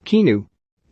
Keanu.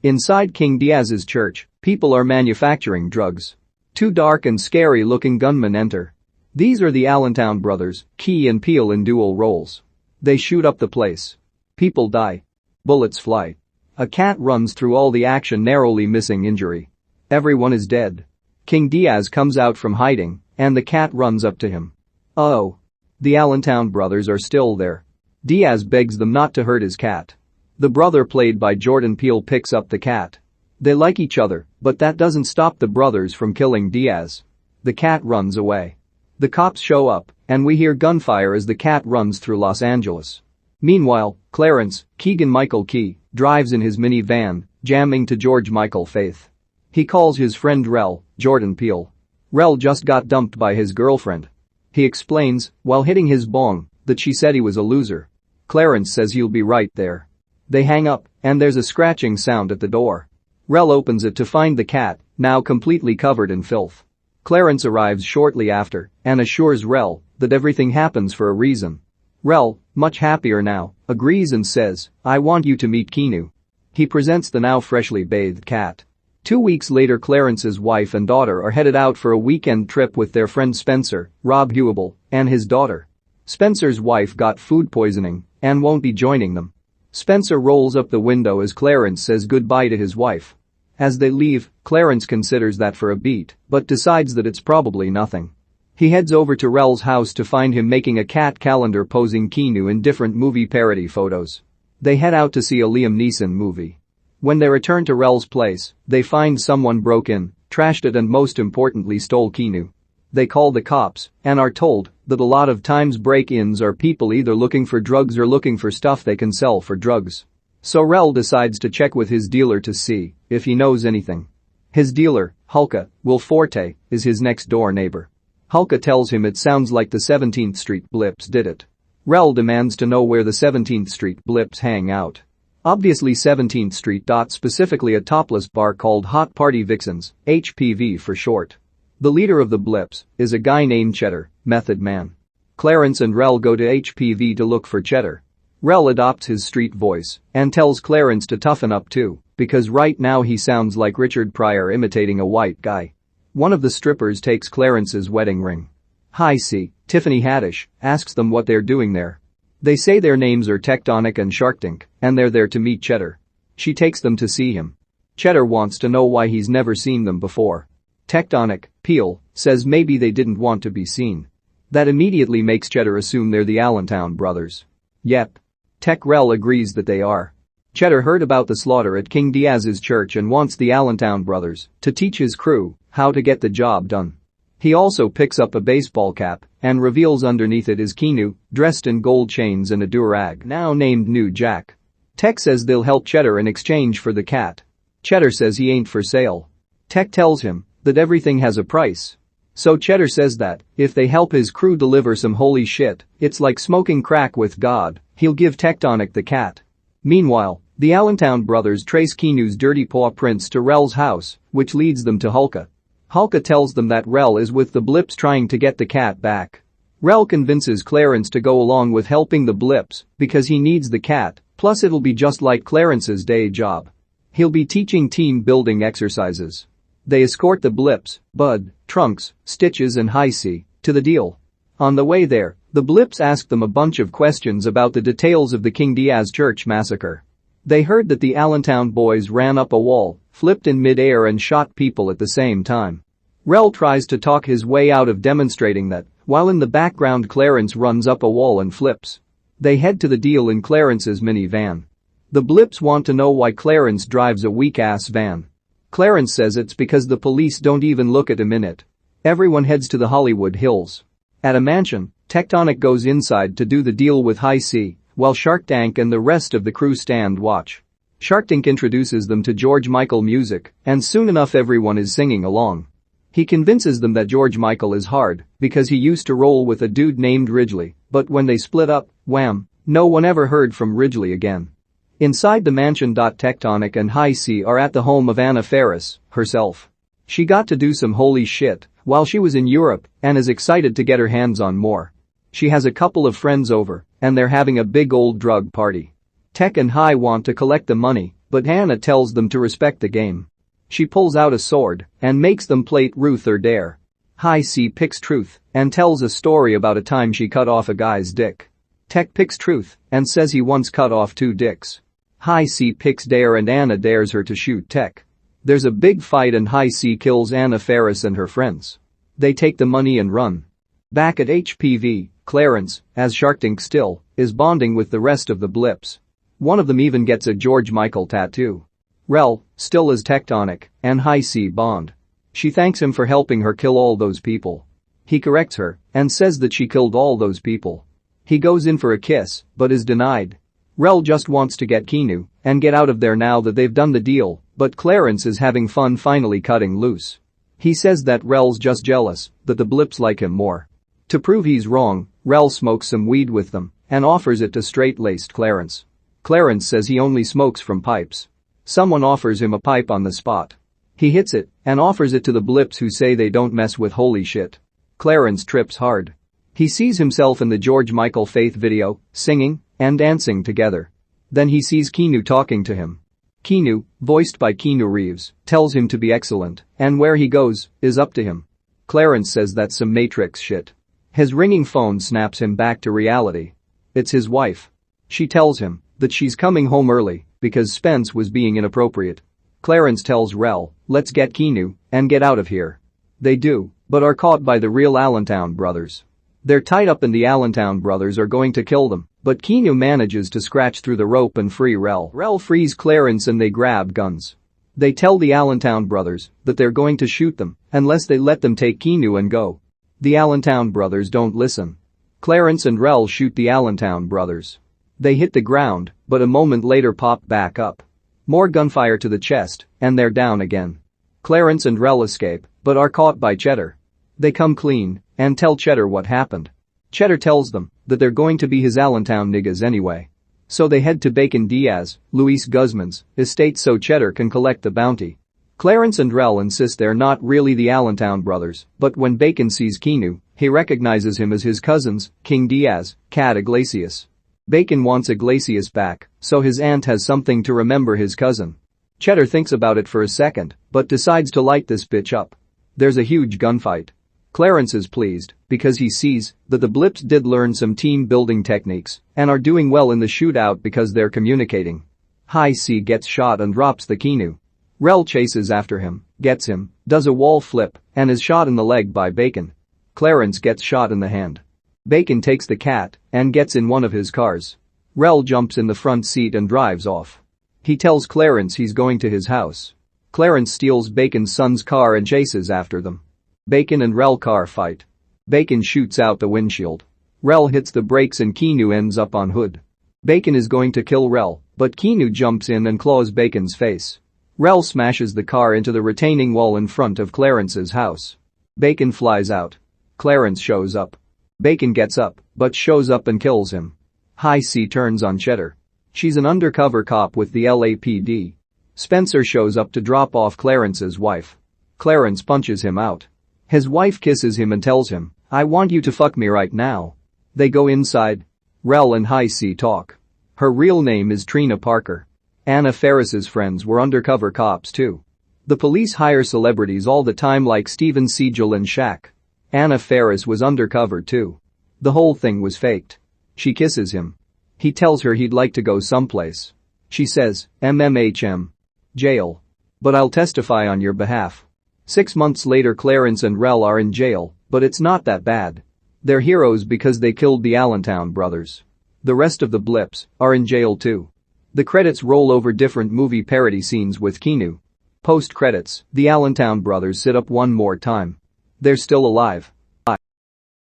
Inside King Diaz's church, people are manufacturing drugs. Two dark and scary-looking gunmen enter. These are the Allentown brothers, Key and Peele in dual roles. They shoot up the place. People die. Bullets fly. A cat runs through all the action, narrowly missing injury. Everyone is dead. King Diaz comes out from hiding, and the cat runs up to him. Oh. The Allentown brothers are still there. Diaz begs them not to hurt his cat. The brother played by Jordan Peele picks up the cat. They like each other, but that doesn't stop the brothers from killing Diaz. The cat runs away. The cops show up, and we hear gunfire as the cat runs through Los Angeles. Meanwhile, Clarence, Keegan-Michael Key, drives in his minivan, jamming to George Michael Faith. He calls his friend Darrell, Jordan Peele. Darrell just got dumped by his girlfriend. He explains, while hitting his bong, that she said he was a loser. Clarence says he'll be right there. They hang up, and there's a scratching sound at the door. Darrell opens it to find the cat, now completely covered in filth. Clarence arrives shortly after and assures Darrell that everything happens for a reason. Darrell, much happier now, agrees and says, "I want you to meet Keanu." He presents the now freshly bathed cat. 2 weeks later, Clarence's wife and daughter are headed out for a weekend trip with their friend Spencer, Rob Hewable, and his daughter. Spencer's wife got food poisoning and won't be joining them. Spencer rolls up the window as Clarence says goodbye to his wife. As they leave, Clarence considers that for a beat, but decides that it's probably nothing. He heads over to Darrell's house to find him making a cat calendar posing Keanu in different movie parody photos. They head out to see a Liam Neeson movie. When they return to Darrell's place, they find someone broke in, trashed it and most importantly stole Keanu. They call the cops and are told that a lot of times break-ins are people either looking for drugs or looking for stuff they can sell for drugs. So Darrell decides to check with his dealer to see if he knows anything. His dealer, Hulka, Will Forte, is his next-door neighbor. Hulka tells him it sounds like the 17th Street Blips did it. Darrell demands to know where the 17th Street Blips hang out. Obviously 17th Street. Specifically a topless bar called Hot Party Vixens, HPV for short. The leader of the Blips is a guy named Cheddar, Method Man. Clarence and Darrell go to HPV to look for Cheddar. Darrell adopts his street voice and tells Clarence to toughen up too, because right now he sounds like Richard Pryor imitating a white guy. One of the strippers takes Clarence's wedding ring. Hi C, Tiffany Haddish, asks them what they're doing there. They say their names are Tectonic and Shark Tank, and they're there to meet Cheddar. She takes them to see him. Cheddar wants to know why he's never seen them before. Tectonic, Peele, says maybe they didn't want to be seen. That immediately makes Cheddar assume they're the Allentown brothers. Yep. Darrell agrees that they are. Cheddar heard about the slaughter at King Diaz's church and wants the Allentown brothers to teach his crew how to get the job done. He also picks up a baseball cap and reveals underneath it is Keanu, dressed in gold chains and a durag now named New Jack. Tech says they'll help Cheddar in exchange for the cat. Cheddar says he ain't for sale. Tech tells him that everything has a price. So Cheddar says that if they help his crew deliver some holy shit, it's like smoking crack with God, he'll give Tectonic the cat. Meanwhile, the Allentown brothers trace Keanu's dirty paw prints to Darrell's house, which leads them to Hulka. Hulka tells them that Darrell is with the Blips trying to get the cat back. Darrell convinces Clarence to go along with helping the Blips because he needs the cat, plus it'll be just like Clarence's day job. He'll be teaching team building exercises. They escort the Blips, Bud, Trunks, Stitches and High C to the deal. On the way there, the Blips ask them a bunch of questions about the details of the King Diaz church massacre. They heard that the Allentown boys ran up a wall, flipped in mid-air and shot people at the same time. Darrell tries to talk his way out of demonstrating that, while in the background Clarence runs up a wall and flips. They head to the deal in Clarence's minivan. The Blips want to know why Clarence drives a weak-ass van. Clarence says it's because the police don't even look at him in it. Everyone heads to the Hollywood Hills. At a mansion, Tectonic goes inside to do the deal with High C, while Shark Tank and the rest of the crew stand watch. Shark Tank introduces them to George Michael music, and soon enough everyone is singing along. He convinces them that George Michael is hard because he used to roll with a dude named Ridgely, but when they split up, wham, no one ever heard from Ridgely again. Inside the mansion. Tectonic and High C are at the home of Anna Faris herself. She got to do some holy shit while she was in Europe and is excited to get her hands on more. She has a couple of friends over and they're having a big old drug party. Tech and High want to collect the money but Hannah tells them to respect the game. She pulls out a sword and makes them plate Ruth or Dare. High C picks Truth and tells a story about a time she cut off a guy's dick. Tech picks Truth and says he once cut off 2 dicks. High C picks Dare and Anna dares her to shoot Tech. There's a big fight and High C kills Anna Faris and her friends. They take the money and run. Back at HPV, Clarence, as Shark Tank still, is bonding with the rest of the blips. One of them even gets a George Michael tattoo. Rel, still is tectonic, and High C bond. She thanks him for helping her kill all those people. He corrects her and says that she killed all those people. He goes in for a kiss, but is denied. Rel just wants to get Keanu and get out of there now that they've done the deal, but Clarence is having fun finally cutting loose. He says that Rel's just jealous that the blips like him more. To prove he's wrong, Rel smokes some weed with them and offers it to straight-laced Clarence. Clarence says he only smokes from pipes. Someone offers him a pipe on the spot. He hits it and offers it to the blips who say they don't mess with holy shit. Clarence trips hard. He sees himself in the George Michael Faith video, singing and dancing together. Then he sees Keanu talking to him. Keanu, voiced by Keanu Reeves, tells him to be excellent and where he goes is up to him. Clarence says that's some Matrix shit. His ringing phone snaps him back to reality. It's his wife. She tells him that she's coming home early because Spence was being inappropriate. Clarence tells Rel, let's get Keanu and get out of here. They do, but are caught by the real Allentown brothers. They're tied up and the Allentown brothers are going to kill them, but Keanu manages to scratch through the rope and free Rel. Rel frees Clarence and they grab guns. They tell the Allentown brothers that they're going to shoot them unless they let them take Keanu and go. The Allentown brothers don't listen. Clarence and Rel shoot the Allentown brothers. They hit the ground, but a moment later pop back up. More gunfire to the chest, and they're down again. Clarence and Rel escape, but are caught by Cheddar. They come clean and tell Cheddar what happened. Cheddar tells them that they're going to be his Allentown niggas anyway. So they head to Bacon Diaz, Luis Guzmán's estate so Cheddar can collect the bounty. Clarence and Rel insist they're not really the Allentown brothers, but when Bacon sees Keanu, he recognizes him as his cousins, King Diaz, Cat Iglesias. Bacon wants Iglesias back, so his aunt has something to remember his cousin. Cheddar thinks about it for a second, but decides to light this bitch up. There's a huge gunfight. Clarence is pleased because he sees that the blips did learn some team-building techniques and are doing well in the shootout because they're communicating. High C gets shot and drops the Keanu. Rel chases after him, gets him, does a wall flip, and is shot in the leg by Bacon. Clarence gets shot in the hand. Bacon takes the cat and gets in one of his cars. Rel jumps in the front seat and drives off. He tells Clarence he's going to his house. Clarence steals Bacon's son's car and chases after them. Bacon and Rel car fight. Bacon shoots out the windshield. Rel hits the brakes and Keanu ends up on hood. Bacon is going to kill Rel, but Keanu jumps in and claws Bacon's face. Rel smashes the car into the retaining wall in front of Clarence's house. Bacon flies out. Clarence shows up. Bacon gets up, but shows up and kills him. High C turns on Cheddar. She's an undercover cop with the LAPD. Spencer shows up to drop off Clarence's wife. Clarence punches him out. His wife kisses him and tells him, I want you to fuck me right now. They go inside. Rel and High C talk. Her real name is Trina Parker. Anna Faris's friends were undercover cops too. The police hire celebrities all the time like Steven Seagal and Shaq. Anna Faris was undercover too. The whole thing was faked. She kisses him. He tells her he'd like to go someplace. She says, MMHM. Jail. But I'll testify on your behalf. 6 months later Clarence and Rel are in jail, but it's not that bad. They're heroes because they killed the Allentown brothers. The rest of the blips are in jail too. The credits roll over different movie parody scenes with Keanu. Post-credits, the Allentown brothers sit up one more time. They're still alive.